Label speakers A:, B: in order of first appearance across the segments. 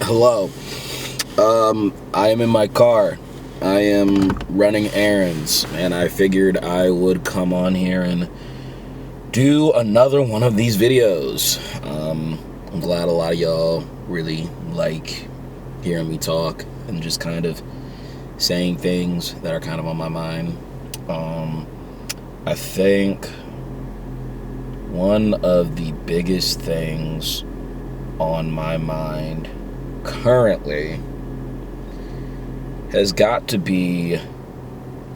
A: Hello. I am in my car. I am running errands, and I figured I would come on here and do another one of these videos. I'm glad a lot of y'all really like hearing me talk and just kind of saying things that are kind of on my mind. I think one of the biggest things on my mind currently has got to be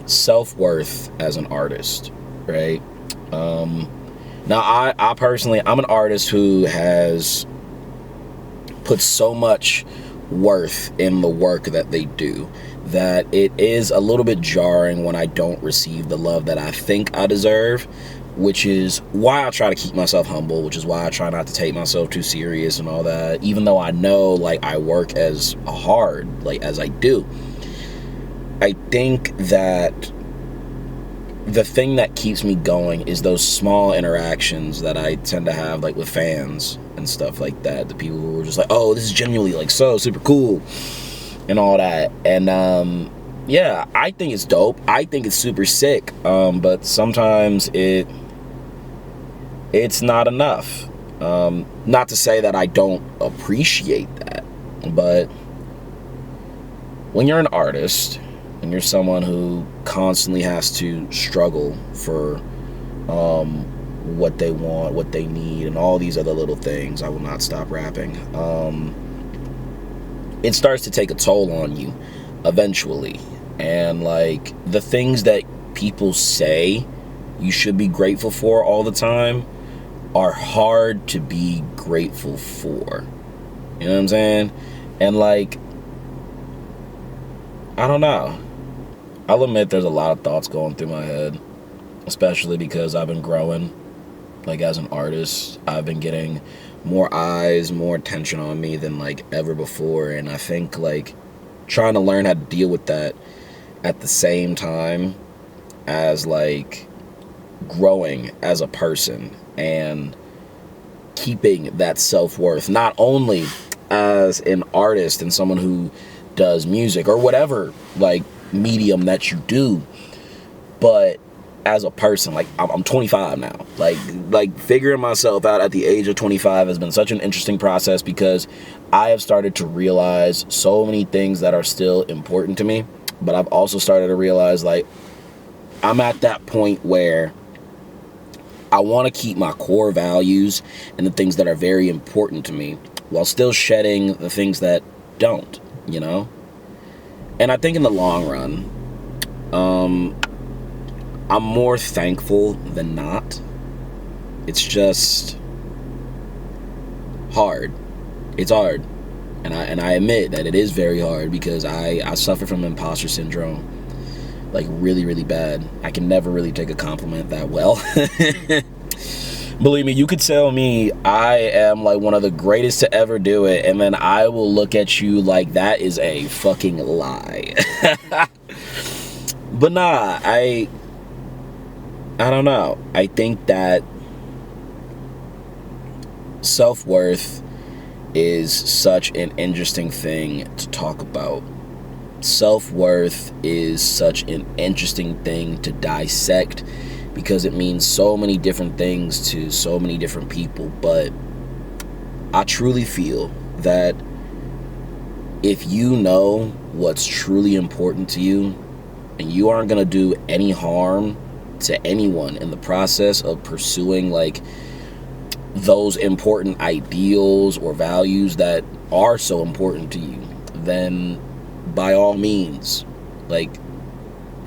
A: self-worth as an artist, right? Now I personally, I'm an artist who has put so much worth in the work that they do that it is a little bit jarring when I don't receive the love that I think I deserve, which is why I try to keep myself humble, which is why I try not to take myself too serious and all that, even though I know like I work as hard like as I do. I think that the thing that keeps me going is those small interactions that I tend to have like with fans and stuff like that. The people who are just like, oh, this is genuinely like so super cool and all that. And yeah, I think it's dope. I think it's super sick. But sometimes it's not enough. Not to say that I don't appreciate that, but when you're an artist and you're someone who constantly has to struggle for what they want, what they need, and all these other little things, I will not stop rapping, it starts to take a toll on you eventually. And like the things that people say you should be grateful for all the time are hard to be grateful for. You know what I'm saying? And like, I don't know. I'll admit there's a lot of thoughts going through my head, especially because I've been growing, like as an artist. I've been getting more eyes, more attention on me than like ever before, and I think like trying to learn how to deal with that at the same time as like growing as a person and keeping that self-worth, not only as an artist and someone who does music or whatever like medium that you do, but as a person. Like I'm 25 now. Like figuring myself out at the age of 25 has been such an interesting process because I have started to realize so many things that are still important to me, but I've also started to realize like I'm at that point where I want to keep my core values and the things that are very important to me while still shedding the things that don't, you know? And I think in the long run, I'm more thankful than not. It's just hard. It's hard. And I admit that it is very hard because I suffer from imposter syndrome. Like really, really bad. I can never really take a compliment that well. Believe me, you could tell me I am like one of the greatest to ever do it, and then I will look at you like that is a fucking lie. But nah, I don't know. I think that self-worth is such an interesting thing to talk about. Self-worth is such an interesting thing to dissect because it means so many different things to so many different people. But I truly feel that if you know what's truly important to you and you aren't going to do any harm to anyone in the process of pursuing like those important ideals or values that are so important to you, then by all means, like,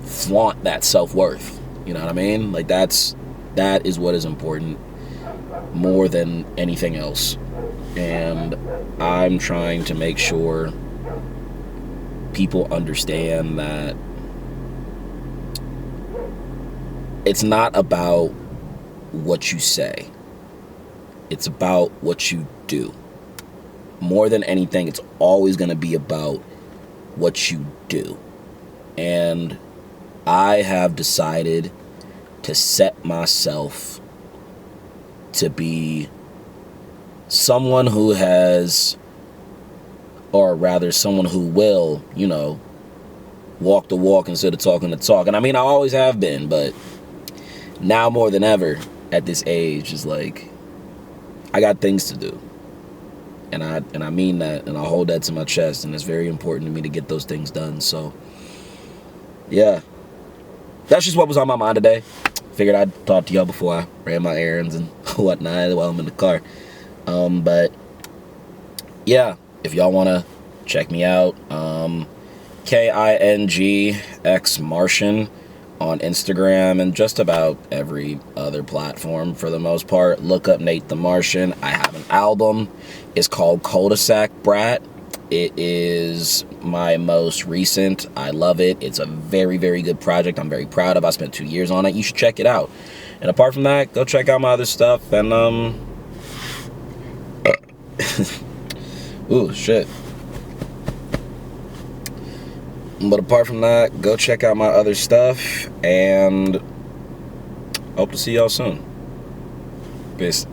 A: flaunt that self-worth. You know what I mean? Like that is what is important more than anything else. And I'm trying to make sure people understand that it's not about what you say. It's about what you do. More than anything, it's always going to be about what you do. And I have decided to set myself to be someone who has, or rather someone who will, you know, walk the walk instead of talking the talk. And I mean, I always have been, but now more than ever at this age is like, I got things to do. And I mean that, and I hold that to my chest, and it's very important to me to get those things done. So, yeah. That's just what was on my mind today. Figured I'd talk to y'all before I ran my errands and whatnot while I'm in the car. But, yeah, if y'all want to check me out, KINGX Martian on Instagram and just about every other platform for the most part. Look up Nate the Martian. I have an album. It's called Cul-de-sac Brat. It is my most recent. I love it. It's a very, very good project. I'm very proud of. I spent 2 years on it. You should check it out. And apart from that, go check out my other stuff. And, ooh, shit. But apart from that, go check out my other stuff, and hope to see y'all soon. Peace.